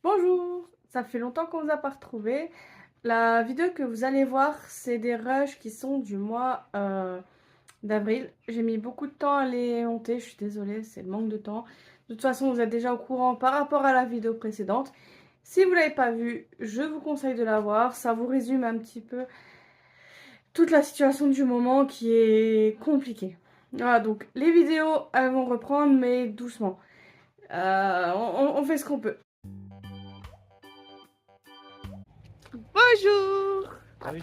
Bonjour, ça fait longtemps qu'on vous a pas retrouvé. La vidéo que vous allez voir, c'est des rushs qui sont du mois d'avril. J'ai mis beaucoup de temps à les monter, je suis désolée, c'est le manque de temps. De toute façon, vous êtes déjà au courant par rapport à la vidéo précédente. Si vous ne l'avez pas vue, je vous conseille de la voir. Ça vous résume un petit peu toute la situation du moment qui est compliquée. Voilà, donc les vidéos, elles vont reprendre, mais doucement. On fait ce qu'on peut. Bonjour! Salut.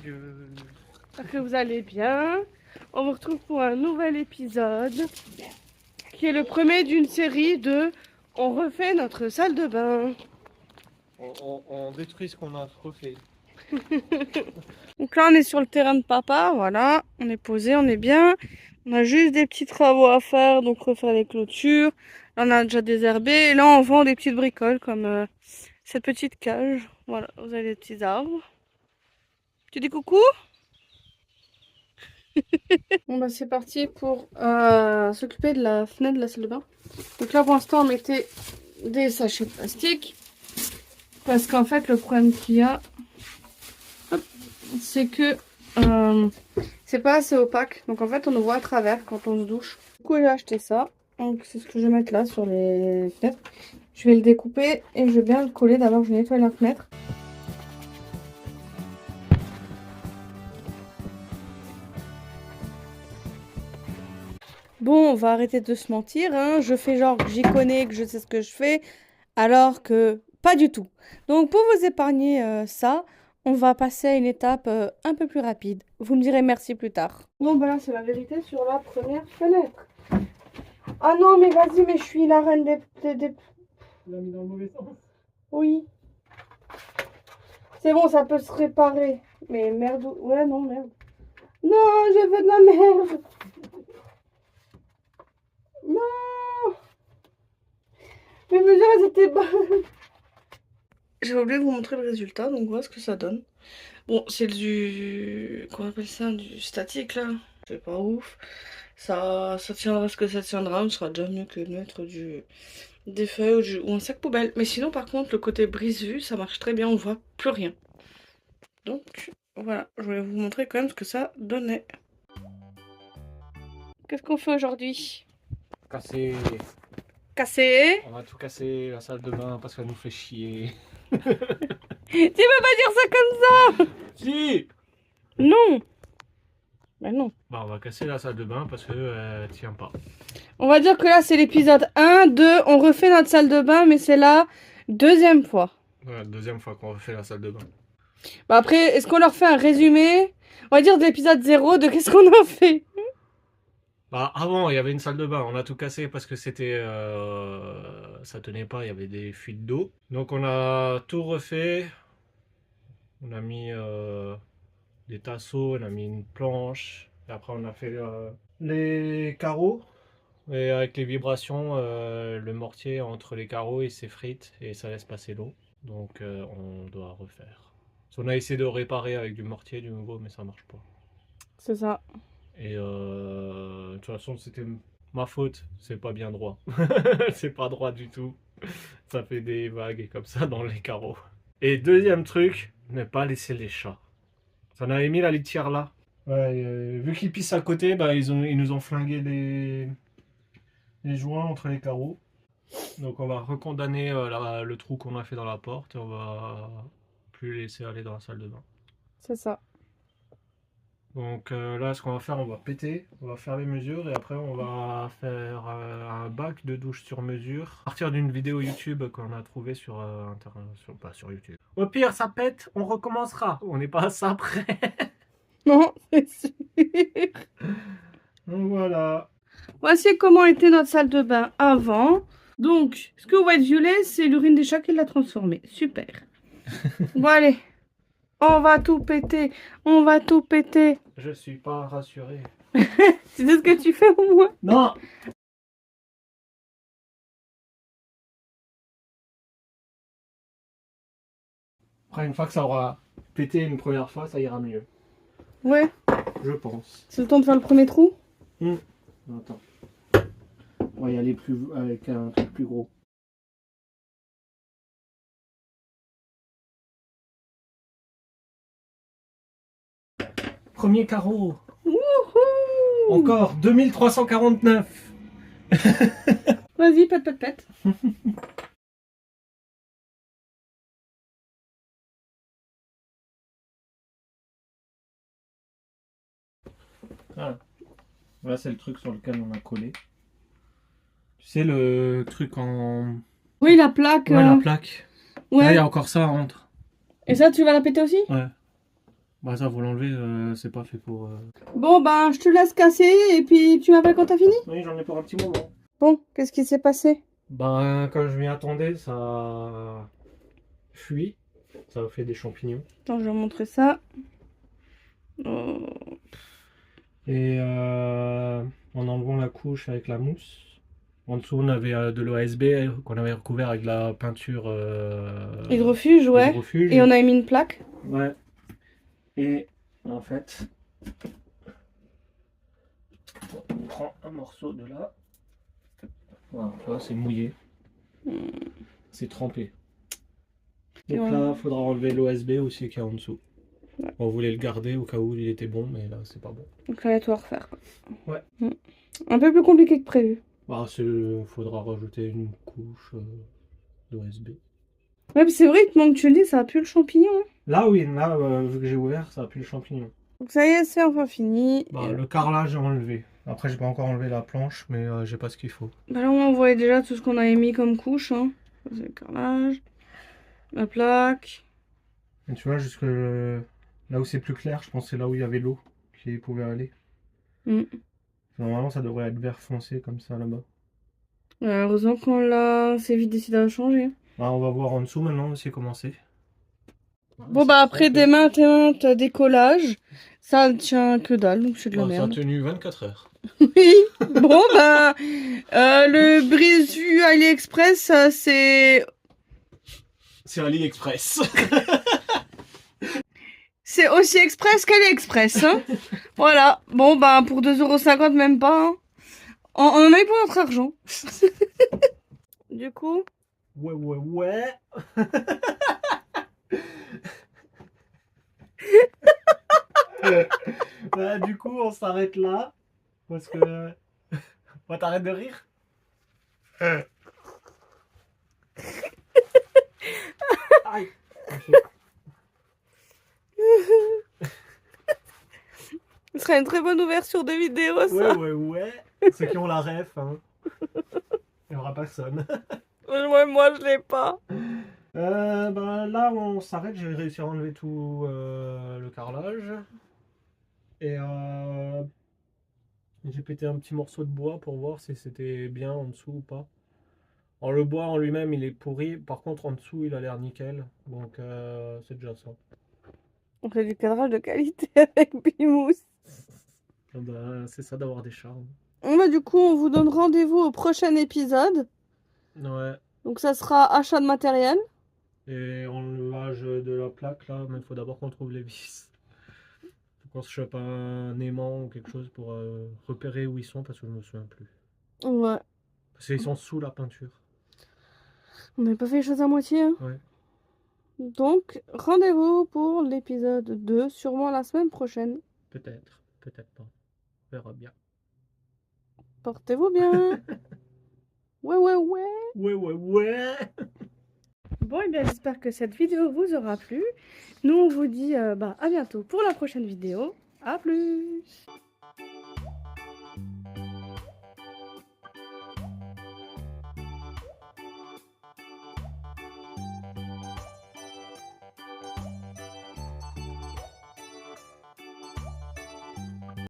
J'espère que vous allez bien. On vous retrouve pour un nouvel épisode qui est le premier d'une série de On refait notre salle de bain. On détruit ce qu'on a refait. Donc là on est sur le terrain de papa, voilà, on est posé, on est bien. On a juste des petits travaux à faire, donc refaire les clôtures. Là on a déjà désherbé et là on vend des petites bricoles comme cette petite cage. Voilà, vous avez des petits arbres. Tu dis coucou? Bon bah c'est parti pour s'occuper de la fenêtre de la salle de bain. Donc là pour l'instant on mettait des sachets de plastique. Parce qu'en fait le problème qu'il y a, c'est que c'est pas assez opaque. Donc en fait on le voit à travers quand on se douche. Du coup j'ai acheté ça. Donc c'est ce que je vais mettre là sur les fenêtres. Je vais le découper et je vais bien le coller. D'abord je vais nettoyer la fenêtre. Bon, on va arrêter de se mentir, hein. Je fais genre que j'y connais, que je sais ce que je fais, alors que pas du tout. Donc pour vous épargner ça, on va passer à une étape un peu plus rapide. Vous me direz merci plus tard. Bon, bah là, c'est la vérité sur la première fenêtre. Ah non, mais vas-y, mais je suis la reine des... Tu l'as mis dans le mauvais sens. Oui. C'est bon, ça peut se réparer. Mais merde... Ouais, non, merde. Non, j'ai fait de la merde. Non. Mes mesures, elles étaient bonnes. J'ai oublié de vous montrer le résultat, donc voilà ce que ça donne. Bon, c'est du... Qu'on appelle ça? Du statique, là. C'est pas ouf. Ça tiendra ce que ça tiendra. Ce sera déjà mieux que de mettre des feuilles ou un sac poubelle. Mais sinon, par contre, le côté brise-vue, ça marche très bien. On voit plus rien. Donc, voilà. Je voulais vous montrer quand même ce que ça donnait. Qu'est-ce qu'on fait aujourd'hui? Casser. Casser. On va tout casser la salle de bain parce qu'elle nous fait chier. Tu peux pas dire ça comme ça! Si. Non! Ben non. Bah on va casser la salle de bain parce que elle tient pas. On va dire que là, c'est l'épisode 1, 2. On refait notre salle de bain, mais c'est la deuxième fois. Voilà, deuxième fois qu'on refait la salle de bain. Bah après, est-ce qu'on leur fait un résumé? On va dire de l'épisode 0 de qu'est-ce qu'on a fait? Bah avant il y avait une salle de bain, on a tout cassé parce que c'était ça tenait pas, il y avait des fuites d'eau. Donc on a tout refait. On a mis des tasseaux, on a mis une planche. Et après on a fait les carreaux. Et avec les vibrations, le mortier entre les carreaux il s'effrite et ça laisse passer l'eau. Donc on doit refaire. On a essayé de réparer avec du mortier du nouveau mais ça marche pas. C'est ça. Et de toute façon c'était ma faute, c'est pas bien droit. C'est pas droit du tout. Ça fait des vagues comme ça dans les carreaux. Et deuxième truc, ne pas laisser les chats. Ça en avait mis la litière là. Ouais, vu qu'ils pissent à côté, bah, ils nous ont flingué les joints entre les carreaux. Donc on va recondamner le trou qu'on a fait dans la porte et on va plus les laisser aller dans la salle de bain. C'est ça. Donc là, ce qu'on va faire, on va péter, on va faire les mesures et après on va faire un bac de douche sur mesure à partir d'une vidéo YouTube qu'on a trouvée sur Internet, pas sur YouTube. Au pire, ça pète, on recommencera. On n'est pas à ça près. Non, c'est sûr. Donc voilà. Voici comment était notre salle de bain avant. Donc, ce que vous voyez violet, c'est l'urine des chats qui l'a transformé. Super. Bon, allez. On va tout péter. On va tout péter. Je suis pas rassuré. Tu sais ce que tu fais au moins? Non. Après, une fois que ça aura pété une première fois, ça ira mieux. Ouais. Je pense. C'est le temps de faire le premier trou? Attends. On va y aller plus avec un truc plus gros. premier carreau. Wouhou! Encore 2349. Vas-y, pète. Ah. Voilà, c'est le truc sur lequel on a collé. Tu sais, le truc en... Oui, la plaque. Ouais, la plaque. Ouais. Là, il y a encore ça entre. Et ça, tu vas la péter aussi? Ouais. Bah ça, faut l'enlever, c'est pas fait pour... Bon, ben, je te laisse casser et puis tu m'appelles quand t'as fini? Oui, j'en ai pour un petit moment. Bon, qu'est-ce qui s'est passé? Ben, quand je m'y attendais, ça fuit. Ça fait des champignons. Attends, je vais montrer ça. Oh. Et en enlevant la couche avec la mousse, en dessous on avait de l'OSB qu'on avait recouvert avec de la peinture Hydrofuge, ouais. hydrofuge. Et on a mis une plaque. Ouais. Et en fait, on prend un morceau de là. Voilà, tu vois, c'est mouillé. C'est trempé. Donc Ouais. là, il faudra enlever l'OSB aussi qui est en dessous. Ouais. On voulait le garder au cas où il était bon, mais là, c'est pas bon. Donc là, il y a tout à refaire. Ouais. Un peu plus compliqué que prévu. Bah, faudra rajouter une couche d'OSB. Ouais, mais c'est vrai que maintenant que tu le dis, ça a pu le champignon. Hein. Là, oui, là, vu que j'ai ouvert, ça a pu le champignon. Donc ça y est, c'est enfin fini. Bah, le carrelage, j'ai enlevé. Après, j'ai pas encore enlevé la planche, mais j'ai pas ce qu'il faut. Bah là, on voyait déjà tout ce qu'on avait mis comme couche. Hein. Ça, c'est le carrelage. La plaque. Et tu vois, jusque là où c'est plus clair, je pense que c'est là où il y avait l'eau qui pouvait aller. Normalement, ça devrait être vert foncé comme ça là-bas. Heureusement qu'on l'a... C'est vite décidé à changer. Ah, on va voir en dessous maintenant aussi comment c'est. Bon, bah après des maintes décollage, ça ne tient que dalle, donc c'est de la Ça a merde. tenu 24 heures. Oui, bon, bah, le brise-vue AliExpress, c'est... C'est AliExpress. C'est aussi express qu'AliExpress, hein. Voilà, bon, bah, pour 2,50 € même pas, hein. On en a eu pour notre argent. Du coup... Ouais. Bah, du coup, on s'arrête là. Parce que... Ouais, t'arrêtes de rire. Aïe. Ce sera une très bonne ouverture de vidéo, ça. Ouais. Ceux qui ont la ref, hein. Il n'y aura personne. Moi, je l'ai pas. Ben, là, on s'arrête. J'ai réussi à enlever tout le carrelage. Et j'ai pété un petit morceau de bois pour voir si c'était bien en dessous ou pas. Alors, le bois en lui-même, il est pourri. Par contre, en dessous, il a l'air nickel. Donc, c'est déjà ça. On fait du cadrage de qualité avec Bimous. Ben, c'est ça d'avoir des charmes. Bah, du coup, on vous donne rendez-vous au prochain épisode. Ouais. Donc, ça sera achat de matériel. Et enlevage de la plaque, là. Mais il faut d'abord qu'on trouve les vis. Faut qu'on se chope un aimant ou quelque chose pour repérer où ils sont parce que je me souviens plus. Ouais. Parce qu'ils sont sous la peinture. On n'a pas fait les choses à moitié. Hein. Ouais. Donc, rendez-vous pour l'épisode 2, sûrement la semaine prochaine. Peut-être pas. On verra bien. Portez-vous bien. Ouais. Ouais. Bon, et bien, j'espère que cette vidéo vous aura plu. Nous, on vous dit à bientôt pour la prochaine vidéo. À plus.